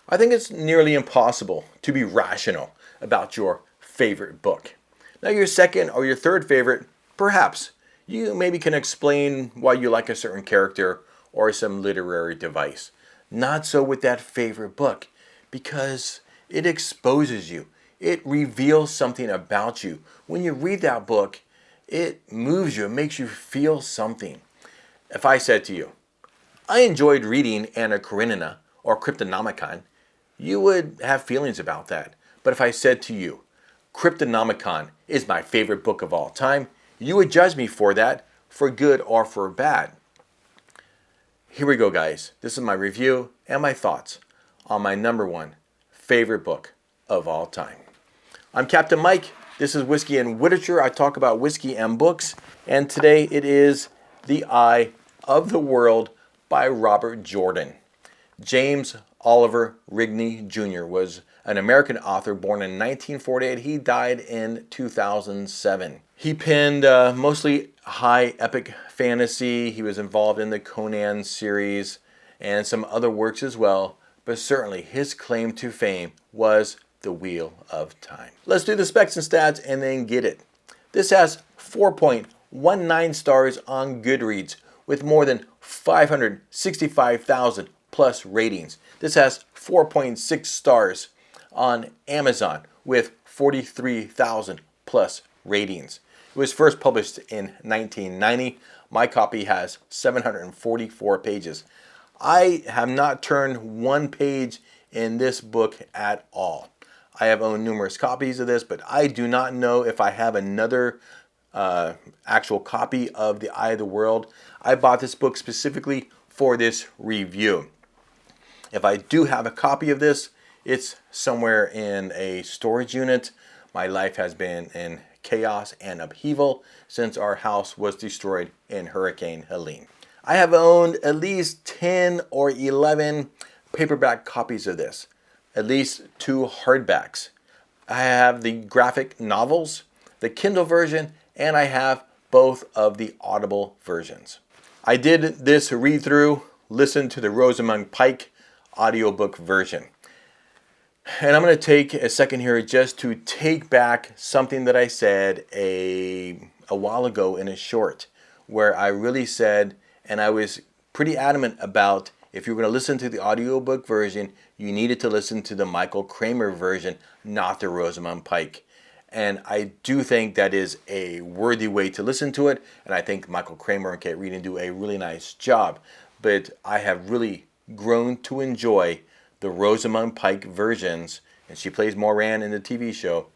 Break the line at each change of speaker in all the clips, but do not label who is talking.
I think it's nearly impossible to be rational about your favorite book. Now, your second or your third favorite, perhaps. You maybe can explain why you like a certain character or some literary device. Not so with that favorite book, because it exposes you. It reveals something about you. When you read that book, it moves you, it makes you feel something. If I said to you, I enjoyed reading Anna Karenina or Cryptonomicon, you would have feelings about that. But if I said to you, Cryptonomicon is my favorite book of all time, you would judge me for that, for good or for bad. Here we go, guys. This is my review and my thoughts on my number one favorite book of all time. I'm Captain Mike. This is Whiskey and Witerature. I talk about whiskey and books. And today it is The Eye of the World by Robert Jordan. James Oliver Rigney Jr. was an American author born in 1948. He died in 2007. He penned mostly high epic fantasy. He was involved in the Conan series and some other works as well. But certainly his claim to fame was The Wheel of Time. Let's do the specs and stats and then get it. This has 4.19 stars on Goodreads with more than 565,000 plus ratings. This has 4.6 stars on Amazon with 43,000 plus ratings. It was first published in 1990. My copy has 744 pages. I have not turned one page in this book at all. I have owned numerous copies of this, but I do not know if I have another actual copy of The Eye of the World. I bought this book specifically for this review. If I do have a copy of this, it's somewhere in a storage unit. My life has been in chaos and upheaval since our house was destroyed in Hurricane Helene. I have owned at least 10 or 11 paperback copies of this, at least 2 hardbacks. I have the graphic novels, the Kindle version, and I have both of the Audible versions. I did this read through, listen to the Rosamund Pike audiobook version. And I'm going to take a second here just to take back something that I said a while ago in a short, where I really said, and I was pretty adamant about, if you were going to listen to the audiobook version, you needed to listen to the Michael Kramer version, not the Rosamund Pike. And I do think that is a worthy way to listen to it, and I think Michael Kramer and Kate Reading do a really nice job. But I have really grown to enjoy the Rosamund Pike versions, and she plays Moran in the TV show.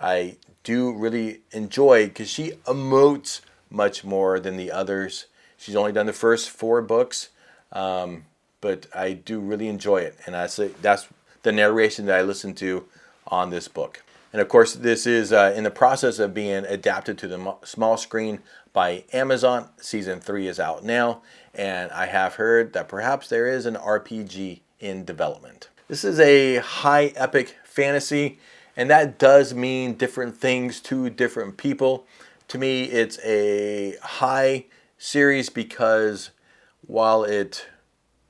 I do really enjoy, because she emotes much more than the others. She's only done the first 4 books, but I do really enjoy it, and that's the narration that I listen to on this book. And of course, this is in the process of being adapted to the small screen by Amazon. Season 3 is out now, and I have heard that perhaps there is an RPG in development. This is a high epic fantasy, and that does mean different things to different people. To me, it's a high series because while it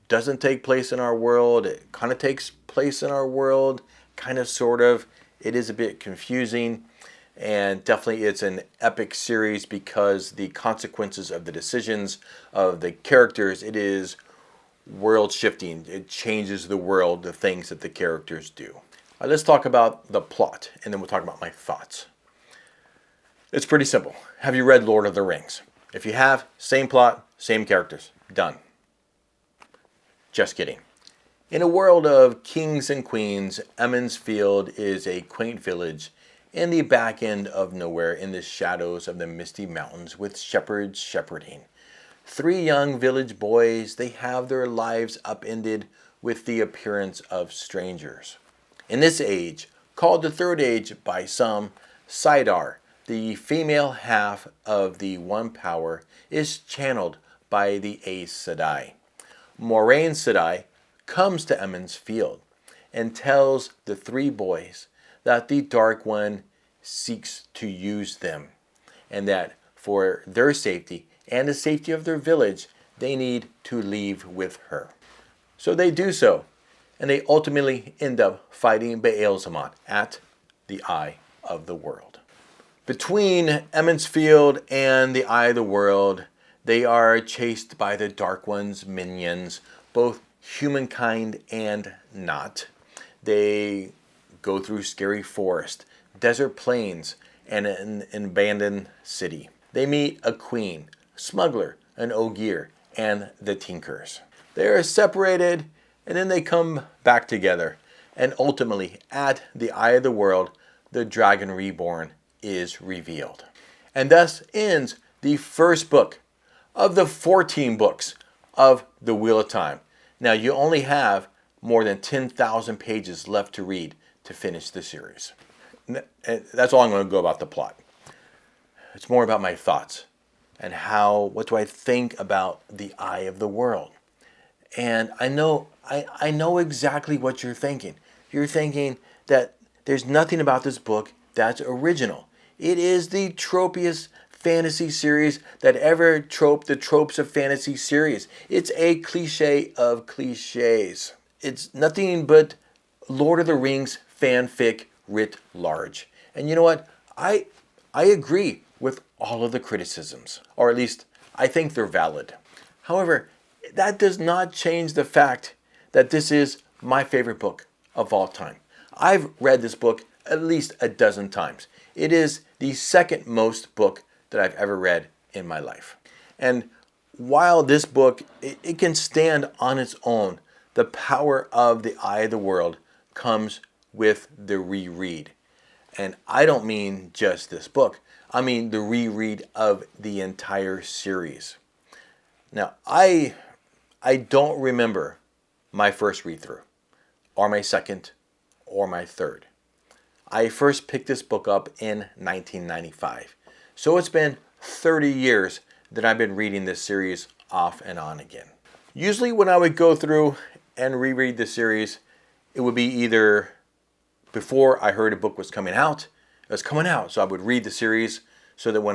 doesn't take place in our world, it kind of takes place in our world, kind of, sort of. It is a bit confusing, and definitely it's an epic series because the consequences of the decisions of the characters, it is world shifting. It changes the world, the things that the characters do. Let's talk about the plot, and then we'll talk about my thoughts. It's pretty simple. Have you read Lord of the Rings? If you have, same plot, same characters. Done. Just kidding. In a world of kings and queens, Emmons Field is a quaint village in the back end of nowhere in the shadows of the misty mountains with shepherds shepherding. 3 young village boys, they have their lives upended with the appearance of strangers. In this age, called the Third Age by some, Sidar, the female half of the One Power, is channeled by the Aes Sedai. Moraine Sedai comes to Emmons Field and tells the 3 boys that the Dark One seeks to use them, and that for their safety and the safety of their village, they need to leave with her. So they do so, and they ultimately end up fighting Beelzebub at the Eye of the World. Between Emond's Field and the Eye of the World, they are chased by the Dark One's minions, both humankind and not. They go through scary forest, desert plains, and an abandoned city. They meet a queen, a smuggler, an ogier, and the Tinkers. They are separated, and then they come back together. And ultimately, at the Eye of the World, the Dragon Reborn is revealed. And thus ends the first book of the 14 books of The Wheel of Time. Now, you only have more than 10,000 pages left to read to finish the series. That's all I'm going to go about the plot. It's more about my thoughts and what do I think about the Eye of the World. And I know exactly what you're thinking. You're thinking that there's nothing about this book that's original. It is the tropiest fantasy series that ever troped the tropes of fantasy series. It's a cliche of cliches. It's nothing but Lord of the Rings fanfic writ large. And you know what? I agree with all of the criticisms, or at least I think they're valid. However, that does not change the fact that this is my favorite book of all time. I've read this book at least a dozen times. It is the second most book that I've ever read in my life. And while this book, it can stand on its own, the power of the Eye of the World comes with the reread. And I don't mean just this book. I mean the reread of the entire series. Now, I don't remember my first read-through, or my second, or my third. I first picked this book up in 1995. So it's been 30 years that I've been reading this series off and on again. Usually when I would go through and reread the series, it would be either before I heard a book was coming out. It was coming out, so I would read the series so that when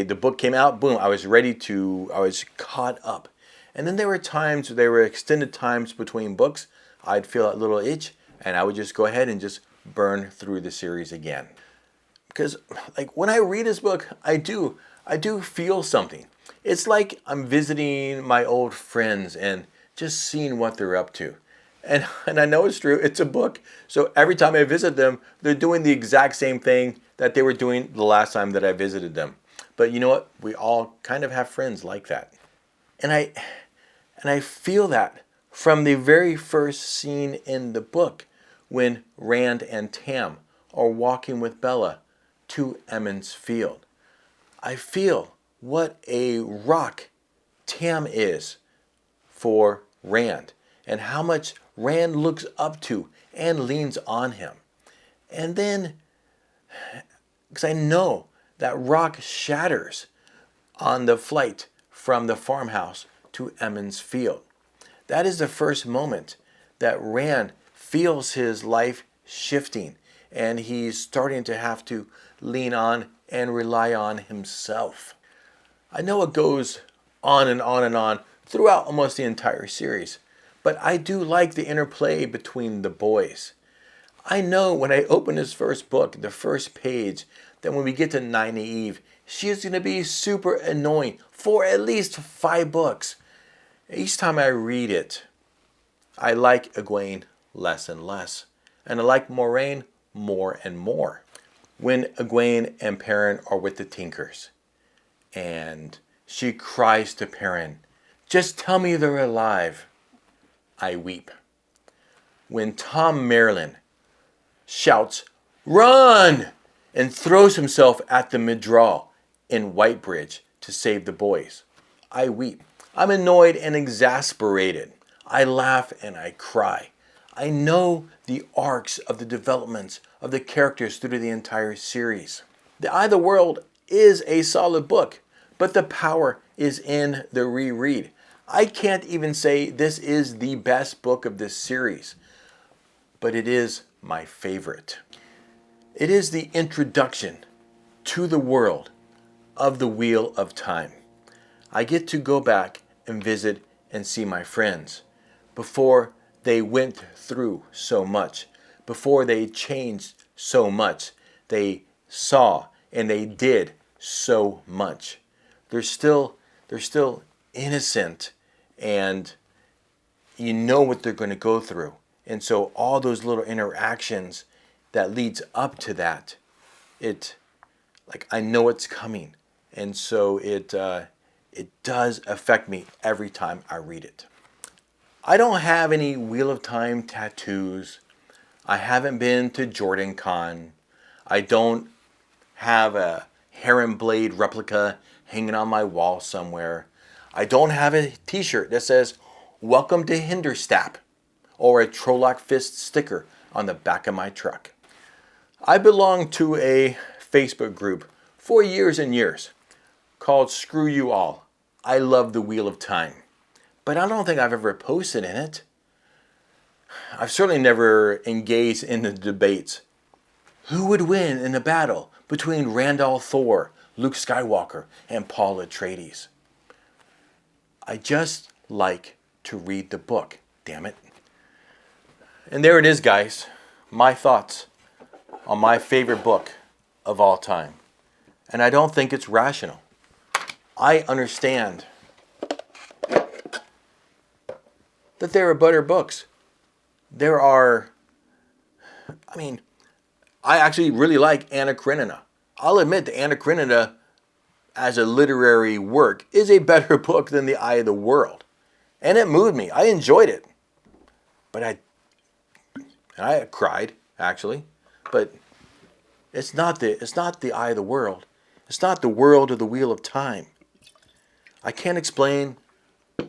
the book came out, boom, I was caught up. And then there were extended times between books. I'd feel a little itch, and I would just go ahead and just burn through the series again. Because like when I read this book, I do feel something. It's like I'm visiting my old friends and just seeing what they're up to. And I know it's true, it's a book. So every time I visit them, they're doing the exact same thing that they were doing the last time that I visited them. But you know what? We all kind of have friends like that. And I feel that from the very first scene in the book when Rand and Tam are walking with Bella to Emond's Field. I feel what a rock Tam is for Rand and how much Rand looks up to and leans on him. And then, because I know that rock shatters on the flight from the farmhouse to Emond's Field. That is the first moment that Rand feels his life shifting and he's starting to have to lean on and rely on himself. I know it goes on and on and on throughout almost the entire series, but I do like the interplay between the boys. I know when I open this first book, the first page, that when we get to Nynaeve, she is going to be super annoying for at least 5 books. Each time I read it, I like Egwene less and less, and I like Moraine more and more. When Egwene and Perrin are with the Tinkers, and she cries to Perrin, "Just tell me they're alive," I weep. When Tom Merlin shouts, "Run!" and throws himself at the Midral in Whitebridge to save the boys, I weep. I'm annoyed and exasperated. I laugh and I cry. I know the arcs of the developments of the characters through the entire series. The Eye of the World is a solid book, but the power is in the reread. I can't even say this is the best book of this series, but it is my favorite. It is the introduction to the world of the Wheel of Time. I get to go back and visit and see my friends before they went through so much, before they changed so much, they saw and they did so much. They're still innocent, and you know what they're going to go through. And so all those little interactions that leads up to that, I know it's coming. And so it does affect me every time I read it. I don't have any Wheel of Time tattoos. I haven't been to Jordan Con. I don't have a Heron Blade replica hanging on my wall somewhere. I don't have a t-shirt that says, "Welcome to Hinderstap," or a Trolloc Fist sticker on the back of my truck. I belonged to a Facebook group for years and years called Screw You All. I love the Wheel of Time, but I don't think I've ever posted in it. I've certainly never engaged in the debates. Who would win in a battle between Randall Thor, Luke Skywalker, and Paul Atreides? I just like to read the book, damn it. And there it is, guys. My thoughts on my favorite book of all time. And I don't think it's rational. I understand that there are better books. I actually really like Anna Karenina. I'll admit that Anna Karenina, as a literary work, is a better book than The Eye of the World. And it moved me. I enjoyed it. But I cried, actually. But it's not The Eye of the World. It's not the world of the Wheel of Time. I can't explain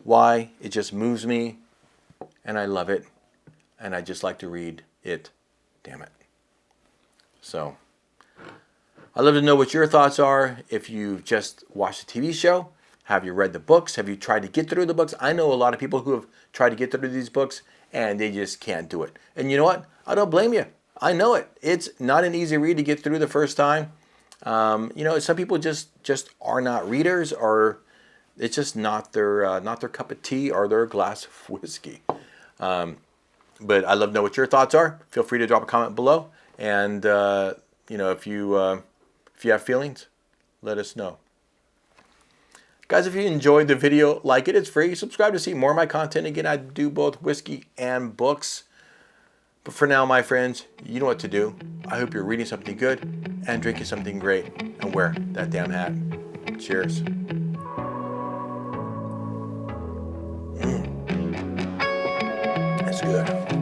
why. It just moves me, and I love it, and I just like to read it. Damn it. So, I'd love to know what your thoughts are. If you've just watched the TV show, have you read the books? Have you tried to get through the books? I know a lot of people who have tried to get through these books, and they just can't do it. And you know what? I don't blame you. I know it. It's not an easy read to get through the first time. Some people just are not readers, or it's just not their cup of tea or their glass of whiskey. But I'd love to know what your thoughts are. Feel free to drop a comment below, and if you have feelings, let us know. Guys, if you enjoyed the video, like it. It's free. Subscribe to see more of my content. Again, I do both whiskey and books. But for now, my friends, you know what to do. I hope you're reading something good and drinking something great, and wear that damn hat. Cheers. That's good.